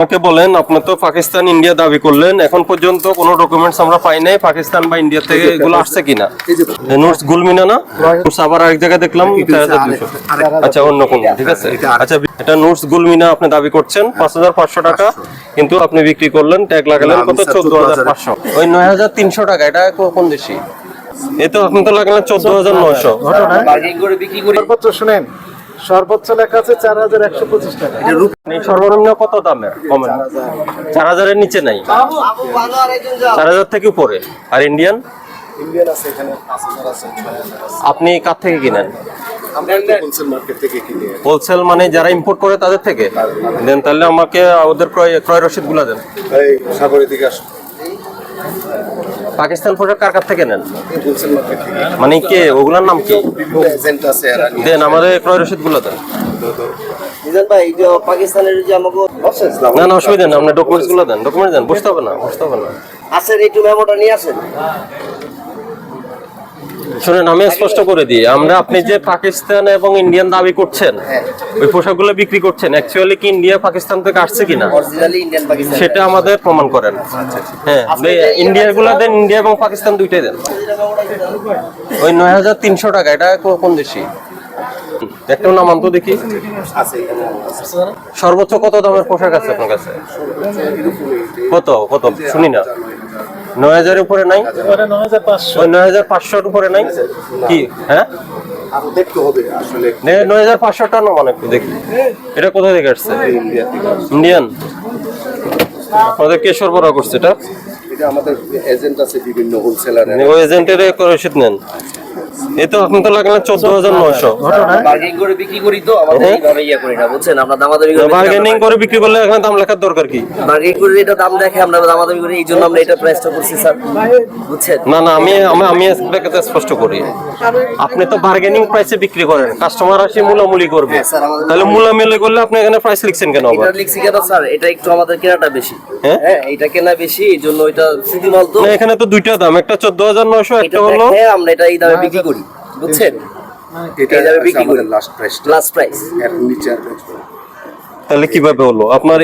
আমাকে বলেন, আপনি তো পাকিস্তান ইন্ডিয়া দাবি করলেন, এখন পর্যন্ত কোনো ডকুমেন্টস আমরা পাই নাই পাকিস্তান বা ইন্ডিয়া থেকে এগুলো আসছে কিনা? নোটস গুলমিনা না? নোটস আবার আরেক জায়গায় দেখলাম 4200। আচ্ছা, অন্য কোন? ঠিক আছে, আচ্ছা, এটা নোটস গুলমিনা আপনি দাবি করছেন 5500 টাকা, কিন্তু আপনি বিক্রি করলেন ট্যাগ লাগালেন কত? 14500। ওই 9300 টাকা, এটা কোন দেশি? এ তো আপনি তো লাগালেন 14900। বার্গেনিং করে বিক্রি করি। সর্বোচ্চ শুনেন, সর্বোচ্চ লেখা আছে 4125 টাকা। সর্বনিম্ন কত দামের? কমেন 4000 এর নিচে নাই, 4000 থেকে উপরে। আর ইন্ডিয়ান ইন্ডিয়ান আছে এখানে 5000 আছে, 6000 আছে। আপনি কার থেকে কিনেন? আমরা হোলসেল মার্কেট থেকে কিনি। হোলসেল মানে যারা ইম্পোর্ট করে তাদের থেকে দেন? তাহলে আমাকে ওদের ক্রয় রসিদ গুলা দেন। এই সাগরের দিকে আসুন। পাকিস্তান পোশাক কার কাছ থেকে নেন? হোলসেল মার্কেট থেকে। মানে কে, ওগুলার নাম কি? এজেন্ট আছে আর দেন আমাদের ক্রয় রসিদ গুলা দেন। মিজান ভাই, এই যে পাকিস্তানের যে আমাকে না না, অসুবিধা নেই, আপনি ডকুমেন্টস গুলো দেন। ডকুমেন্ট দেন, বুঝতে হবে না, বুঝতে হবে না। আসেন, একটু মেমোটা নিয়ে আসেন। শুনেন, আমি স্পষ্ট করে দিই, আপনি যে পাকিস্তান এবং ইন্ডিয়ান দাবি করছেন, ওই পোশাকগুলো বিক্রি করছেন, অ্যাকচুয়ালি কি ইন্ডিয়া পাকিস্তান থেকে আসছে কিনা অরিজিনালি ইন্ডিয়ান পাকিস্তান সেটা আমাদের প্রমাণ করেন। হ্যাঁ, ইন্ডিয়ার গুলা দেন, ইন্ডিয়া এবং পাকিস্তান দুইটাই দেন। ওই 9300 টাকা, এটা কোন দেশি? একটা নামান তো দেখি। সর্বোচ্চ কত দামের পোশাক আছে আপনার কাছে? কত কত শুনি না। 9000 এর উপরে নাই? 9500। ওই 9500 এর উপরে নাই কি? হ্যাঁ, আর দেখতে হবে আসলে 9500 টা নামান একটু দেখি। এটা কোথা থেকে আসছে? ইন্ডিয়া থেকে। ইন্ডিয়ান? আপনাদের কে সরবরাহ করছে এটা? এটা আমাদের এজেন্ট আছে বিভিন্ন হোলসেলার। ওই এজেন্টের রসিদ নেন। এই তো আপনি তো লাগলেন 14900। বার্গেনিং করে বিক্রি করি তো, আমাদের এইভাবে ইয়া করি না, বুঝছেন? আমরা দামাদামি করে বার্গেনিং করে বিক্রি করলে এখানে দাম লেখার দরকার কি? বার্গেনিং করে এটা দাম দেখে আমরা দামাদামি করি, এই জন্য আমরা এটা প্রাইসটা করছি স্যার, বুঝছেন? না না, আমি আপনাকে স্পষ্ট করি, আপনি তো বার্গেনিং প্রাইসে বিক্রি করেন, কাস্টমার আসে মূলামূলি করবে, তাহলে মূলামূলি করলে আপনি এখানে প্রাইস লিখছেন কেন আবার? এটা লিখছি কেন স্যার? এটা একটু আমাদের কেনাটা বেশি। হ্যাঁ, এটা কেনা বেশি, এই জন্য এটা সিটিমাল তো। না, এখানে তো দুইটা দাম, একটা 14900, এটা একটা হলো দেখে আমরা এটা এই দামে বিক্রি করি, বুঝছেন? এটা এই দামে বিক্রি করি, আমাদের লাস্ট প্রাইস। Last price. এর নিচে আর বেচবো না। তাহলে কিভাবে হলো আপনার?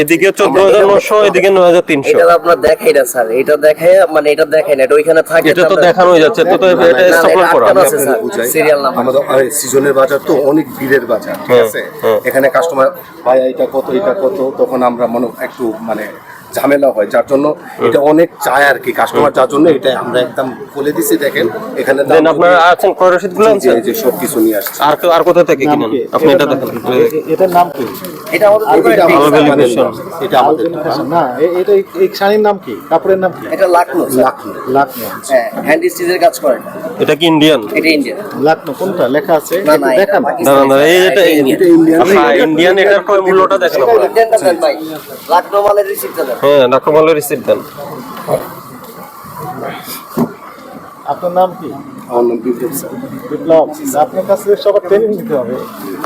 এদিকে 14900, এদিকে 9300। এটা আপনার দেখাই না স্যার, এটা দেখে মানে এটা দেখাই না, এটা ওইখানে থাকে। এটা তো দেখানো যাচ্ছে, তো এটা স্টপ করা আছে স্যার, সিরিয়াল নাম্বার। আমাদের সিজনের বাজার তো অনেক ভিড়ের বাজার, ঠিক আছে? এখানে কাস্টমার ভাই এটা কত, এটা কত, তখন আমরা মনে একটু মানে ঝামেলা হয়, যার জন্য এটা অনেক চায় আর কি কাস্টমার, যার জন্য এটা আমরা একদম বলে দিছি। দেখেন এখানে দেন আপনারা আছেন ক্রয় রসিদ গুলো আনছেন? যে সবকিছু নিয়ে আসছে। আর কোথা থেকে কিনেন আপনি? এটা দেখেন, এটার নাম কি? এটা আমাদের দোকানে এটা ঠিক আমাদের স্যার। ভ্যালিডেশন, এটা আমাদের না এটা এই শাড়ির নাম কি, কাপড়ের নাম কি? এটা লাকনো স্যার। লাকনো। হ্যাঁ, হ্যান্ড স্টিচের কাজ করে। এটা কি ইন্ডিয়ান? এটা ইন্ডিয়ান। লাকনো কোনটা লেখা আছে না না, দেখান। না না না, এটা ইন্ডিয়ান। আচ্ছা, ইন্ডিয়ান, এটার ক্রয় মূল্যটা দেখেন আপনারা। ইন্ডিয়ানটা দেন ভাই, লাকনো মালের রিসিপ্টটা দেন। হ্যাঁ, নাকমালের রিসিপ্ট দেন। আপনার নাম কি? আমার নাম বিপ্লব স্যার। বিপ্লব। আপনার কাছে সবার ট্রেনিং দিতে হবে।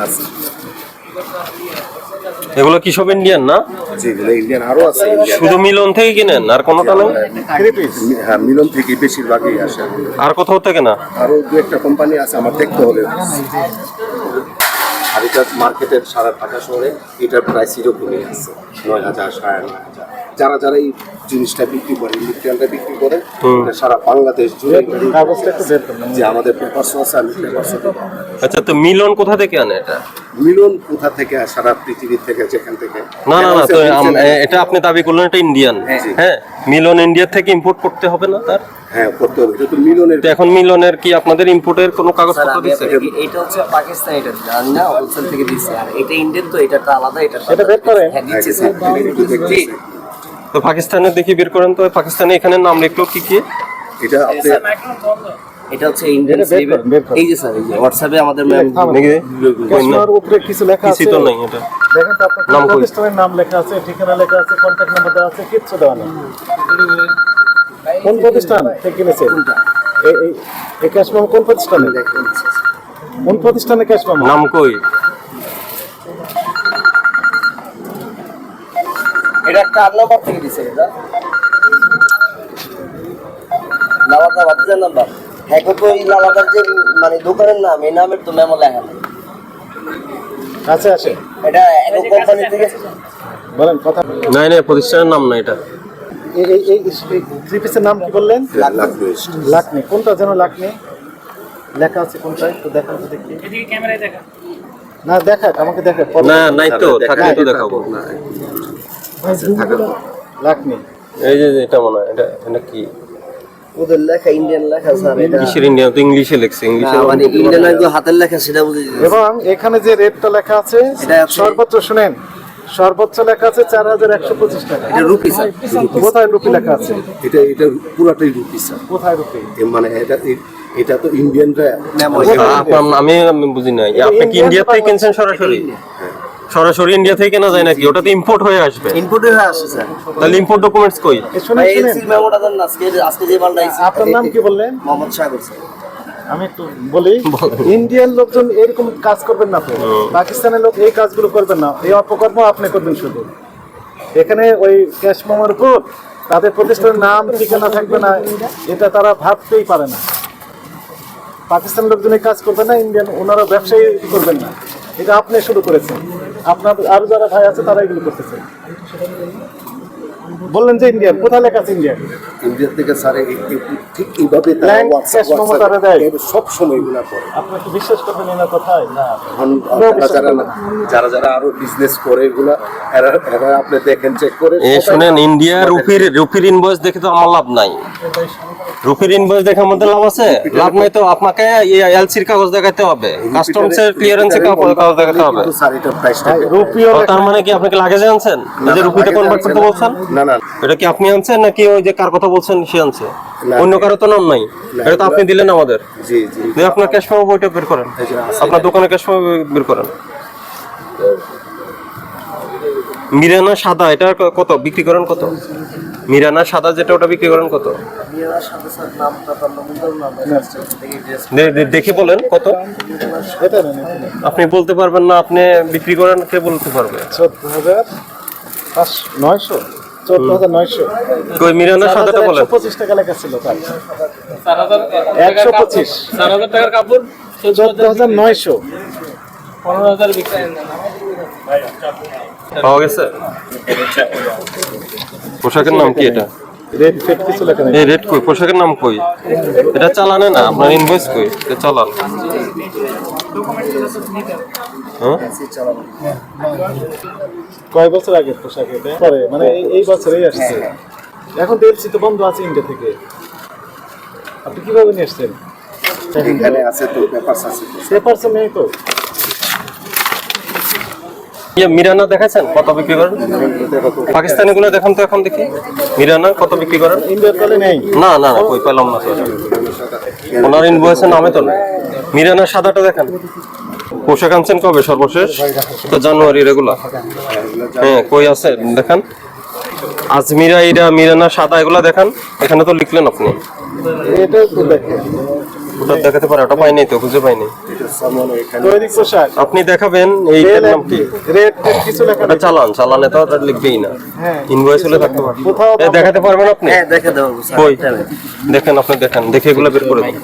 আছে এগুলো কি সব ইন্ডিয়ান না? যেগুলো ইন্ডিয়ান আরো আছে ইন্ডিয়ান। শুধু মিলন থেকে কিনেন, আর কোনোটা নেই? হ্যাঁ, মিলন থেকে বেশিরভাগই আসে। আর কোথাও থেকে না? আরো দু একটা কোম্পানি আছে, আমার দেখতে হবে। আর এটা মার্কেটের সারা ঢাকা শহরে এটার প্রাইস এরকমই আছে, 9000, 9500। যারা এই জিনিসটা বিক্রি করে, ইলেকট্রিক্যালটা বিক্রি করে, এটা সারা বাংলাদেশ জুড়ে কাগজটা একটু বের করুন। যে আমাদের পেপারস আছে, আমি পেপারস। আচ্ছা, তো মিলন কোথা থেকে আনে এটা? মিলন কোথা থেকে? সারা পৃথিবী থেকে, যেখান থেকে। না না না, তো এটা আপনি দাবি করলেন এটা ইন্ডিয়ান। হ্যাঁ, মিলন ইন্ডিয়া থেকে ইম্পোর্ট করতে হবে না তার? হ্যাঁ, করতে হবে। এটা তো মিলনের। তো এখন মিলনের কি আপনাদের ইম্পোর্টের কোনো কাগজপত্র দিচ্ছে? এটা হচ্ছে পাকিস্তান, এটা জানি না, হোলসেল থেকে দিচ্ছে। আর এটা ইন্ডিয়ান, তো এটাটা আলাদা, এটা এটা বের করেন। হ্যাঁ, দিচ্ছে স্যার। জি। তো পাকিস্তানের দেখি বের করেন তো। পাকিস্তানে এখানে নাম লিখলো কি কি? এটা আপনি এটা হচ্ছে ইন্ডিয়ান বের স্লিভের। করুন, বের করুন। এই যে স্যার, এই যে হোয়াটসঅ্যাপে আমাদের ম্যাম ক্যাশমার উপরে কিছু লেখা আছে। কিছু তো নেই এটা। দেখেন তো আপনার নাম কোন কই? প্রতিষ্ঠানের নাম লেখা আছে, ঠিকানা লেখা আছে, কন্ট্যাক্ট নাম্বার দেওয়া আছে, কিচ্ছু দেওয়া নেই। কোন প্রতিষ্ঠান থেকে কিনেছেন? এই ক্যাশমাম কোন প্রতিষ্ঠানে? কোন প্রতিষ্ঠানে ক্যাশমাম? নাম কই? এটা একটা 8 নাম্বার থেকে দিছে। এটা লালাদা বাতিজার নাম্বার। হ্যাঁ, তো এই লালাদার যে মানে দোকানের নাম, এই নামের তো মেমো লেখা নেই। কাছে আসে। এটা এক কোম্পানি থেকে বলেন কথা। নাই নাই, প্রতিষ্ঠানের নাম না এটা। এই থ্রি পিসের নাম কি বললেন? লাকমি। কোনটা যেন লাকমি লেখা আছে, কোনটা একটু দেখান তো দেখি। এদিকে ক্যামেরায় দেখা। না দেখাক, আমাকে দেখাক। না নাই তো, থাকলে তো দেখাবো। লাকমি এই যে এটা মনে হয় এটা এটা কি ওদের লেখা ইন্ডিয়ান লেখা স্যার, এটা কিসের ইন্ডিয়া? তো ইংলিশে লেখছে, ইংলিশে না, মানে ইন্ডিয়ান একদম হাতের লেখা, সেটা বুঝে গেছি। এবং এখানে যে রেটটা লেখা আছে এটা আছে- সর্বোচ্চ, শুনেন, সর্বোচ্চ লেখা আছে 4125 টাকা। এটা রুপি স্যার। কোথায় রুপি লেখা আছে? এটা পুরাটাই রুপি স্যার। কোথায় রুপি? মানে এটা তো ইন্ডিয়ানরা আমি বুঝি নাই। আপনি কি ইন্ডিয়া থেকে কিনছেন সরাসরি? সরাসরি ইন্ডিয়া থেকে কেনা যায় নাকি? ওটা তো ইম্পোর্ট হয়ে আসবে। ইনপুটে হয়ে আসে স্যার। তাহলে ইম্পোর্ট ডকুমেন্টস কই? শুনেন ভাই শুনেন, এলসি মেমোটা দেন না, আজকে যে মালটা আইছে। আপনার নাম কি বললেন? মোহাম্মদ সাগর স্যার। আমি একটু বলি, ইন্ডিয়ান লোকজন এরকম কাজ করবেন না তো, পাকিস্তানের লোক এই কাজগুলো করবেন না, এই অপকর্ম আপনি করবেন শুধু। এখানে ওই ক্যাশ মেমোর উপর তাদের প্রতিষ্ঠানের নাম ঠিকানা থাকবে না, এটা তারা ভাবতেই পারে না। পাকিস্তানের লোকজন এই কাজ করবে না, ইন্ডিয়ান ওনারা ব্যবসায়ী করবেন না, এটা আপনি শুরু করেছেন। আপনার আরো যারা ভাই আছে তারা এগুলো করতেছে। বললেন যে ইন্ডিয়ান, কোথায় লেখা আছে ইন্ডিয়ান? ইন্ডিয়া থেকে স্যার ঠিক এইভাবে তারা Blank WhatsApp cash memo তারা দেয়। সব সময় এগুলা করে। আপনি কি বিশ্বাস করবেন এনার কথায়? না, এখন যারা আরো বিজনেস করে এগুলা এরা আপনি দেখেন, চেক করে শুনেন, ইন্ডিয়া রুপির ইনভয়েস দেখে তো আমার লাভ নাই। রুপির ইনভয়েস দেখে আমাদের লাভ আছে? লাভ নাই তো। আপনাকে এলসির কাগজ দেখাতে হবে, কাস্টমসের ক্লিয়ারেন্সের কাগজ দেখাতে হবে। কিন্তু স্যার এটা প্রাইসটা রুপিও তার মানে কি আপনাকে লাগেজে আনছেন? এই যে রুপিটা কনভার্ট করতে বলছেন, না না এটা কি আপনি আনছেন নাকি ওই যে কার কথা বলছেন সে আনছে? না। অন্য কারো তো নাম নাই, এটা তো আপনি দিলেন আমাদের। জি জি যে আপনার ক্যাশ মেমো বইটা বের করেন, আপনার দোকানে ক্যাশ মেমো বের করেন। মিরানা সাদা এটা কত বিক্রি করেন? কত মিরানা সাদা যেটা, ওটা বিক্রি করেন কত? মিয়ার সাথে স্যার নামটা তো আমরা বলতে পারবো না। দেখে বলেন কত। এটা নেন, এটা নেন। আপনি বলতে পারবেন না, আপনি বিক্রি করেন, কে বলতে পারবে? 14,900 14,900 কই মিরানা সাদাটা বলেন। 125 টাকা লেখা ছিল তার। 125 4,000 টাকার কাপড় 14,900 15,000 বিক্রি। পাওয়া গেছে? পোশাকের নাম কি এটা? রেড ফেড কিছু লেখা নেই। এই রেট কই? পোশাকের নাম কই? এটা চালানে না, আপনার ইনভয়েস কই? এটা চালান। হ্যাঁ? কয় বছর আগে পোশাক এটা? পরে মানে এই বছরেই আসছে। এখন দেখছি তো বন্ধ আছে ইন্ডিয়া থেকে। আপনি কিভাবে নিয়ে আসছেন? এখানে আছে তো পেপারস আছে তো। পেপারস নেই তো। মিরানা দেখাচ্ছেন কত বিক্রি করেন? পাকিস্তানি গুলো দেখান তো এখন দেখি। মিরানা কত বিক্রি করেন? ইন্ডিয়ার তলে নেই। না না না, কই পেলাম না তো। ওনার ইনভয়েসের নামে তো না। মিরানা সাদাটা দেখেন। পোশাক আনছেন কবে সর্বশেষ? তো জানুয়ারি রেগুলার। হ্যাঁ, কই আছে দেখান। আজমিরা ইরা মিরানা সাদা এগুলা দেখান। এখানে তো লিখলেন আপনি। এটা তো দেখেন। ওটা দেখাতে পারে? ওটা পাইনি তো, খুঁজে পাইনি। তৈরি পোশাক। আপনি দেখাবেন এইটার নাম কি? রেড ফেড কিছু লেখা ওটা নেই। চালান, চালানে তো ওটা লিখবেই না। হ্যাঁ। ইনভয়েস হলে থাকতে পারে। কোথাও এ দেখাতে পারবেন আপনি? হ্যাঁ দেখে দেবো স্যার। কই দেখেন, আপনি দেখান, দেখে এগুলো বের করে দিন।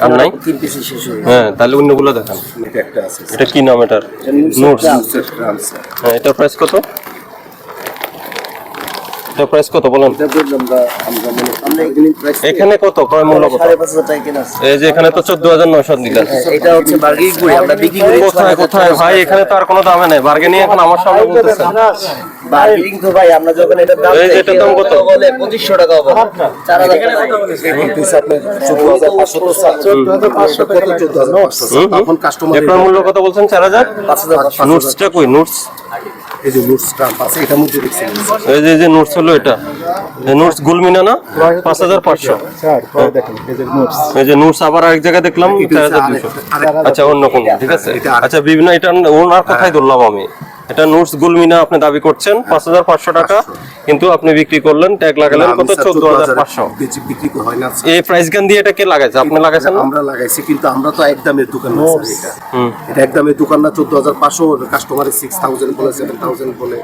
আর নাই? 3 পিস শেষ হয়ে হ্যাঁ, তাহলে অন্যগুলো দেখান। এটা একটা আছে এটা কি নাম এটার? নোটস। গ্রামস হ্যাঁ, এটার প্রাইস কত? এটার প্রাইস কত বলেন? এটা বললাম আমরা মনে আমরা এখানে প্রাইস এখানে কত ক্রয় মূল্য কত? 5,500 টাকা কেনা আছে। এই যে এখানে তো 14,900 দিলেন। এটা হচ্ছে বার্গেনিং করে আমরা বিক্রি করি। কোথায় কোথায় ভাই? এখানে তো আর কোনো দামে নেই। বার্গেনিং এখন আমার সামনে বলতেছেন। বার্গেনিং তো ভাই আমরা যখন এটা দাম এই যে এটার দাম কত? বলে 2500 টাকা হবে। 4,000 টাকা। পিস আপনি 14,500 তো স্যার 14,500 টাকা লাগে। 14,500 তখন কাস্টমার এটার মূল্য কত বলছেন? 4,000। 5,500 নোটসটা কই? নোটস এই যে নোটস স্ট্যাম্প আছে এটা মধ্যে দেখছেন এই যে নোটস হলো এটা। এই নোটস গুলমিনা না? 5,500। স্যার পরে দেখেন এই যে নোটস। এই যে নোটস আবার আরেক জায়গায় দেখলাম 4,200। আচ্ছা, অন্য কোন? ঠিক আছে। আচ্ছা, বিভিন্ন এটা ওনার কথাই ধরলাম আমি। এটা নোটস গুলমিনা আপনি দাবি করছেন 5,500 টাকা, কিন্তু আপনি বিক্রি করলেন ট্যাগ লাগালেন কত? 14,500। বিক্রি হয় না স্যার। এই প্রাইস গান দিয়ে এটা কে লাগাইছে? আপনি লাগাইছেন না? আমরা লাগাইছি, কিন্তু আমরা তো একদমের দোকান না স্যার। এটা একদমের দোকান না। 14,500 কাস্টমারে 6,000 বলে 7,000 বলে।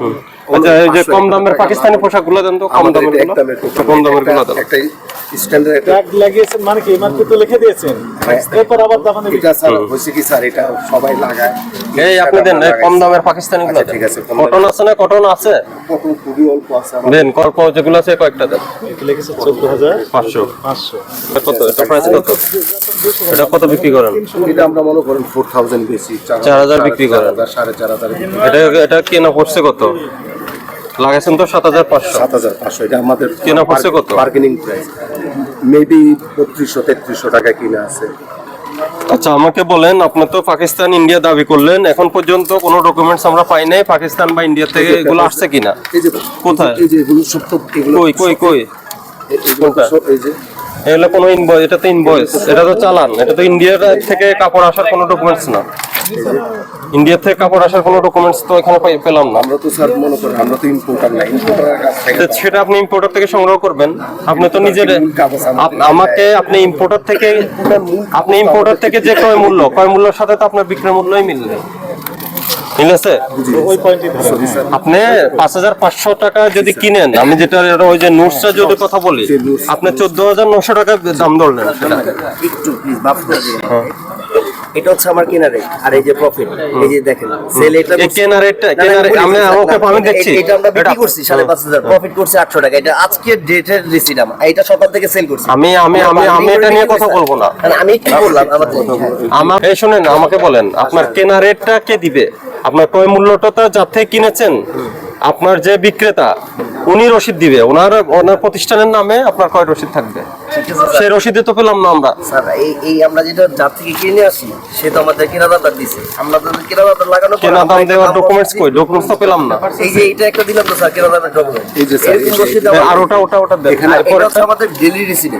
আচ্ছা, এই যে কম দামের পাকিস্তানি পোশাকগুলো দেন তো, কম দামের গুলো। একদমের দোকান। কম দামের গুলো দেন। একটা স্ট্যান্ডার্ড ট্যাগ লাগিয়েছেন মানে কি এমআরপি তো লিখে দিয়েছেন এরপর আবার দাম এটা স্যার হয়েছে কি স্যার, এটা সবাই লাগায়। এই আপনি দেন এই কম দামের পাকিস্তানি গুলো আচ্ছা, ঠিক আছে, কম কটন আছে না? কটন আছে কখন খুবই অল্প আছে আমার। দেন, কল্প যেগুলো আছে কয়েকটা দেন। লিখেছে 14500 500 500 কত? এটা প্রাইস কত? এটা কত বিক্রি করেন? এটা আমরা মনে করেন 4000 বেশি, 4000 বিক্রি করেন। 4500 এটা কেনা পড়ছে কত? লাগাইছেন তো 7500। 7500 এটা আমাদের কেনা পড়ছে কত? বার্গেনিং প্রাইস মেবি 3200-3300 টাকা কিনা আছে। আচ্ছা আমাকে বলেন, আপনি তো পাকিস্তান ইন্ডিয়া দাবি করলেন, এখন পর্যন্ত কোনো ডকুমেন্টস আমরা পাই নাই পাকিস্তান বা ইন্ডিয়া থেকে এগুলো আসছে কিনা? এই যে কোথায়? এই যে এগুলো সব তো এগুলো কই এগুলো তো সব এই যে এগুলো কোনো ইনভয়েস? এটা তো ইনভয়েস, এটা তো চালান, এটা তো ইন্ডিয়া থেকে কাপড় আসার কোনো ডকুমেন্টস না। ইন্ডিয়া থেকে কাপড় আসার কোনো ডকুমেন্টস তো এখানে পেলাম না। আমরা তো স্যার মনে করেন আমরা তো ইম্পোর্টার না, ইম্পোর্টারের কাছ থেকে তো সেটা আপনি ইম্পোর্টার থেকে সংগ্রহ করবেন। আপনি তো নিজের আমাকে আপনি ইম্পোর্টার থেকে যে ক্রয় মূল্যের সাথে তো আপনার বিক্রয় মূল্যই মিলবে। মিলেছে? ওই পয়েন্টই ধরেন আপনি 5500 টাকা যদি কিনেন, আমি যেটা ওই যে নোটসটা যদি কথা বলি, আপনি 14900 টাকা দাম ধরলেন সেটা। একটু প্লিজ মাফ করে দিবেন। এটা হচ্ছে আমার কেনা রেট, আর এই যে প্রফিট, এই যে দেখেন সেল এটা এই কেনা রেটটা আমি দেখছি এটা আমরা বিক্রি করছি 5500, প্রফিট করছি 800 টাকা। এটা আজকের ডেটের রিসিট, এটা সকাল থেকে সেল করছি। আমি এটা নিয়ে কথা বলবো না। আমি কি বললাম আমার এই শুনেন, আমাকে বলেন আপনার কেনা রেটটা কে দিবে? আপনার ক্রয় মূল্যটা তো যার থেকে কিনেছেন, আপনার যে বিক্রেতা উনি রসিদ দিবে, ওনার প্রতিষ্ঠানের নামে আপনার ক্রয় রসিদ থাকবে। সেই রসিদে তো পেলাম না আমরা। স্যার এই আমরা যেটা যার থেকে কিনে আসি সে তো আমাদের কেনা দামটা দিছে, আমরা তো কেনা দামটা লাগানো পর কেনা দাম আমরা দেওয়ার এটা ডকুমেন্টস কই? ডকুমেন্টস তো পেলাম না। এই যে এটা একটা দিলাম তো স্যার কেনা দামের ডকুমেন্ট, এই যে স্যার, এরকম রসিদ আর ওটা দেন। এটা হচ্ছে আমাদের ডেইলি রিসিট,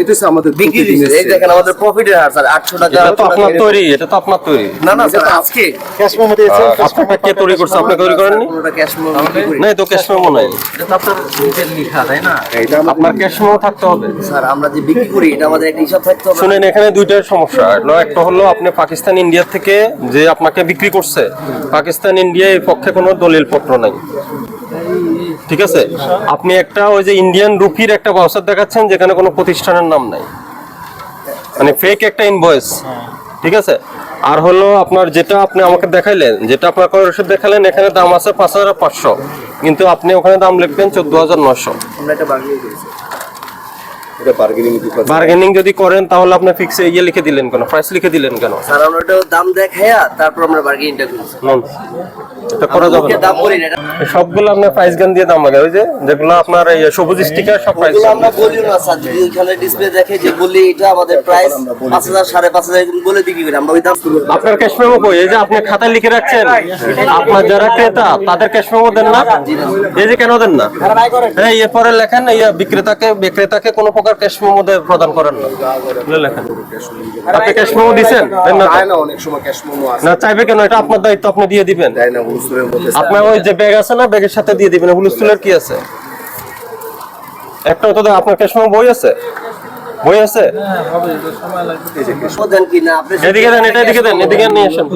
এটা হচ্ছে আমাদের বিক্রি রিসিট। এই দেখেন আমাদের প্রফিটের হার স্যার 800 টাকা। এটা তো আপনার তৈরি, এটা তো আপনার তৈরি। না স্যার আজকে ক্যাশ মেমো দিয়েছেন। আপনাকে কে তৈরি করছে? আপনি তৈরি করেননি? কোনটা ক্যাশ মেমো বিক্রি করি না, তো ক্যাশ মেমো নাই। এটা তো আপনার নিজের লেখা তাই না এটা আপনার ক্যাশ মেমো থাকতে হবে। স্যার? আমরা যে বিক্রি করি এটা আমাদের একটা হিসাব থাকতে হবে। শুনেন, এখানে দুইটা সমস্যা। একটা হলো আপনি পাকিস্তান ইন্ডিয়া থেকে যে আপনাকে বিক্রি করছে, পাকিস্তান ইন্ডিয়া এর পক্ষে কোনো দলিল পত্র নাই, ঠিক আছে? আপনি একটা ওই যে ইন্ডিয়ান রুপির একটা ভাউচার দেখাচ্ছেন যেখানে কোনো প্রতিষ্ঠানের নাম নাই, মানে ফেক একটা ইনভয়েস, ঠিক আছে? আর হলো আপনার যেটা আপনি আমাকে দেখাইলেন, যেটা আপনার ক্রয় রসিদ দেখালেন, এখানে দাম আছে 5500, কিন্তু আপনি ওখানে দাম লিখবেন 14900। আমরা এটা বার্গেনিং করেছি। এটা বার্গেনিং ডিপার্টমেন্ট। বার্গেনিং যদি করেন তাহলে আপনি ফিক্সে লিখে দিলেন কেন? প্রাইস লিখে দিলেন কেন? স্যার আমরা এটা দাম দেখায়া তারপর আমরা বার্গেনিংটা করেছি। নন, এটা করা যাবে ওকে না। দাম বলি না এটা। সবগুলো আপনার প্রাইস গান দিয়ে দাম লাগে, ওই যে যেগুলো আপনার এই সবুজ স্টিকার সব প্রাইস। ওগুলো আমরা বলি না স্যার, যদি ওইখানে ডিসপ্লে দেখে যে বলি এটা আমাদের প্রাইস 5000 5500 বলে বিক্রি করি আমরা, ওই দাম তুলে দিই। আপনার ক্যাশ মেমো কই? এই যে আপনি খাতায় লিখে রাখছেন, আপনার যারা ক্রেতা তাদের ক্যাশ মেমো দেন না? এই যে কেন দেন না? এই এরপরে লেখেন এই বিক্রেতাকে কোনো প্রকার ক্যাশ মেমো প্রদান করেন না, এগুলো লেখেন। আপনি ক্যাশ মেমো দিবেন? দেন না তো? চায় না, অনেক সময় ক্যাশ মেমো আছে, না চাইবে কেন? এটা আপনার দায়িত্ব, আপনি দিয়ে দিবেন। দেয় না হুজুরের মধ্যে। আপনার ওই যে ব্যাগ আছে না, ব্যাগের সাথে দিয়ে দিবেন। হুলস্থুলের কি আছে? একটা তো আপনার ক্যাশ মেমো বই আছে? বই আছে? দেন কি না আপনি? এদিকে দেন, এটা এদিকে দেন, এদিকে নিয়ে আসেন,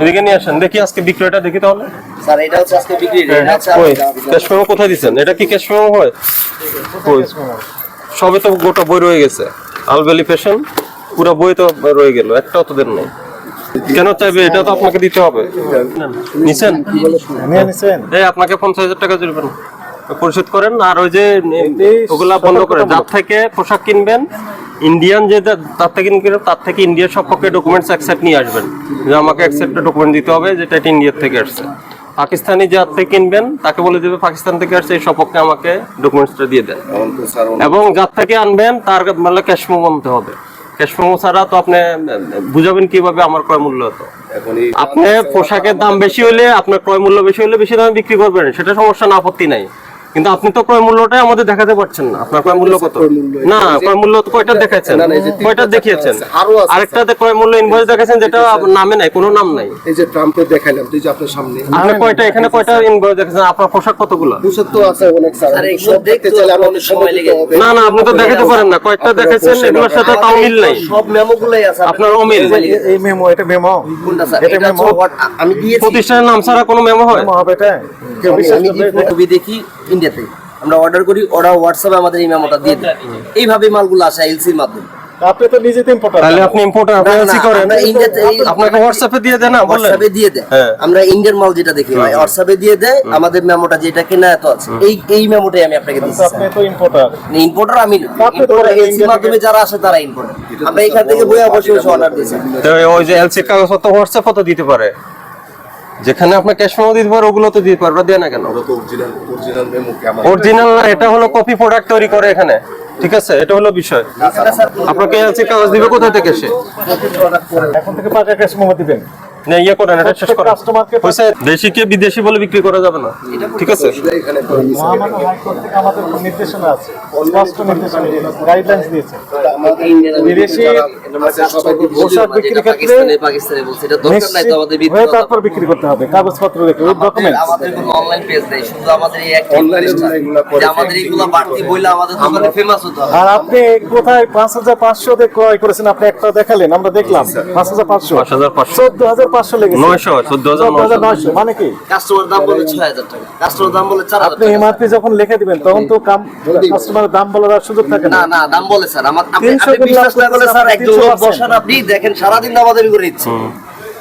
এদিকে নিয়ে আসেন। দেখি আজকে বিক্রয়টা দেখি তাহলে। স্যার এটা হচ্ছে আজকে বিক্রি রেট। আচ্ছা কই ক্যাশ মেমো কোথায় দিচ্ছেন? এটা কি ক্যাশ মেমো হয়? কই সবে তো গোটা বই রয়ে গেছে, আলবেলি ফ্যাশন পুরো বই তো রয়ে গেল, একটাও তো দেন নাই। কেন চাইবে? এটা তো আপনাকে দিতে হবে। নিছেন? নিয়ে নিছেন। এই আপনাকে 50000 টাকা জরিমানা পরিশোধ করেন। আর ওই যে ওগুলা বন্ধ করে, যার থেকে পোশাক কিনবেন ইন্ডিয়ান, যে তার থেকে কিনবেন তার থেকে ইন্ডিয়ার সবপক্ষে ডকুমেন্টস অ্যাকসেপ্ট নিয়ে আসবেন, যে আমাকে অ্যাকসেপ্টেড ডকুমেন্ট দিতে হবে যেটা এটা ইন্ডিয়ার থেকে আসছে। পাকিস্তানি যার থেকে কিনবেন তাকে বলে দেবে পাকিস্তান থেকে আসছে, এই সপক্ষে আমাকে ডকুমেন্টসটা দিয়ে দেন। এখন তো স্যার এবং যার থেকে আনবেন তার মানে ক্যাশ মেমো আনতে হবে। ক্যাশ মেমো ছাড়া তো আপনি বুঝাবেন কিভাবে আমার ক্রয় মূল্য হতো? এখনই আপনি পোশাকের দাম বেশি হলে, আপনার ক্রয় মূল্য বেশি হলে বেশি দামে বিক্রি করবেন, সেটা সমস্যা না, আপত্তি নাই। কিন্তু আপনি তো ক্রয় মূল্যটাই আমাদের দেখাতে পারছেন না। আপনার ক্রয় মূল্য কত? না, ক্রয় মূল্য তো কয়টা দেখাচ্ছেন? কয়টা দেখিয়েছেন? আরেকটাতে ক্রয় মূল্য ইনভয়েস দেখাচ্ছেন যেটা নামে নাই, কোনো নাম নাই। এই যে ট্রাম্পের দেখাইলাম, এই যে আপনার সামনে আপনি কয়টা, এখানে কয়টা ইনভয়েস দেখাচ্ছেন? আপনার পোশাক কতগুলো? পোশাক তো আছে অনেক স্যার, আরে এগুলো সব দেখতে চাইলে দেখতে অনেক সময় লেগে যাবে। না না, আপনি তো দেখাতে পারেন না, কয়েকটা দেখাচ্ছেন এগুলোর সাথে তাও মিল নাই, সব মেমোগুলাই আছে আপনার অমিল। এই মেমো, এটা মেমো কোনটা স্যার? এটা এটা মেমো। আমি দিয়েছি। প্রতিষ্ঠানের নাম ছাড়া কোনো মেমো হয়? মেমো হবে এটা? কেউ বিশ্বাস করবে? ছবি দেখি ইন্ডিয়াতে, আমরা অর্ডার করি, ওরা হোয়াটসঅ্যাপে আমাদের এই মেমোটা দিয়ে দেয়। এইভাবে মালগুলো আসে এলসির মাধ্যমে। আপনি তো নিজে তো ইম্পোর্টার। তাহলে আপনি ইম্পোর্টার, আপনি না, না, এলসি করেন, আমরা ইন্ডিয়াতে আপনাকে হোয়াটসঅ্যাপে দিয়ে দেন না বললেন? হোয়াটসঅ্যাপে দিয়ে দেয়। হ্যাঁ। আমরা ইন্ডিয়ান মাল যেটা দেখি ভাই হোয়াটসঅ্যাপে দিয়ে দেয়, আমাদের মেমোটা যেটা কেনা এত আছে এই মেমোটাই আমি আপনাকে দিচ্ছি। আপনি তো ইম্পোর্টার। ইম্পোর্টার আমি না, আপনি তো ইম্পোর্টার এলসি ইন্ডিয়ান মাধ্যমে যারা আসে তারা ইম্পোর্টার। আমরা এখান থেকে বইয়া বসে বসে অর্ডার দিয়েছি। তো ওই যে এলসি কাগজপত্র হোয়াটসঅ্যাপে তো দিতে পারে, যেখানে আপনার ক্যাশ মেমো দিতে পারে ওগুলো তো দিতে পারবে, দেয় না কেন? ওরা তো অরিজিনাল মেমো কি আমার অরিজিনাল না, এটা হলো কপি প্রোডাক্ট তৈরি করে এখানে, ঠিক আছে? এটা হলো বিষয়। আপনাকে এলসি কাগজ দিবে কোথা থেকে সে? এখন থেকে পাকা ক্যাশ মেমো দিবেন। না, ইয়ে করেন, এটা শেষ করেন। কাস্টমারকে হয়েছে, দেশিকে বিদেশি বলে বিক্রি করা যাবে না, ঠিক আছে? এখানে মহামান্য হাইকোর্ট থেকে আমাদের নির্দেশনা আছে, স্পষ্ট নির্দেশনা গাইডলাইন্স দিয়েছে। বিদেশি পোশাক বিক্রির ক্ষেত্রে পাকিস্তানে বলছে এটা দরকার নাই তো আমাদের নিশ্চিত হয়ে তারপর বিক্রি করতে হবে, কাগজপত্র দেখে উইথ ডকুমেন্টস। আমাদের কোনো অনলাইন পেজ নেই, শুধু আমাদের এই একটা Online প্রতিষ্ঠান। এগুলা করে যে আমাদের এইগুলা বাড়তি বইলে আমাদের দোকানে ফেমাস হতে হবে। আর আপনি কোথায় 5,500 দিয়ে ক্রয় করেছেন? আপনি একটা দেখালেন, আমরা দেখলাম 5,500, 5,500 14,500 লেগেছে। 900, 14,900 মানে কি? কাস্টমার দাম বলে 6,000 টাকা, কাস্টমার দাম বলে 4,000 আপনি টাকা। এমআরপি যখন লিখে দিবেন তখন তো কাস্টমারের দাম বলার সুযোগ থাকে না না। না দাম বলে স্যার, আমার আপনি 300 আপনি বিশ্বাস না করলে স্যার একজন লোক 300% বসান, আপনি দেখেন সারাদিন দামাদামি করে দিচ্ছে।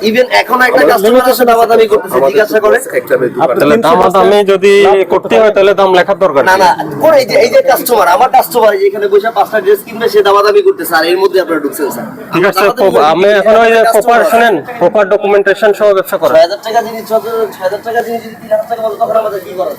ইভেন এখন একটা কাস্টমার আসে দামাদামি করতেছে, জিজ্ঞাসা করে একটা দোকান তাহলে দামাদামি যদি করতে হয় তাহলে দাম লেখার দরকার না নেই। না করে এই যে কাস্টমার, আমার কাস্টমার এখানে বসে 5টা ড্রেস কিনবে, সে দামাদামি করতেছে আর এর মধ্যে আপনারা ঢুকছেন স্যার। ঠিক আছে, আমি এখন ওই যে প্রপার শুনেন, প্রপার ডকুমেন্টেশন সহ ব্যবসা করেন। 6,000 টাকা জিনিস 6,000 টাকা জিনিস যদি 3,000 টাকা বলে তখন আমাদের কি করার?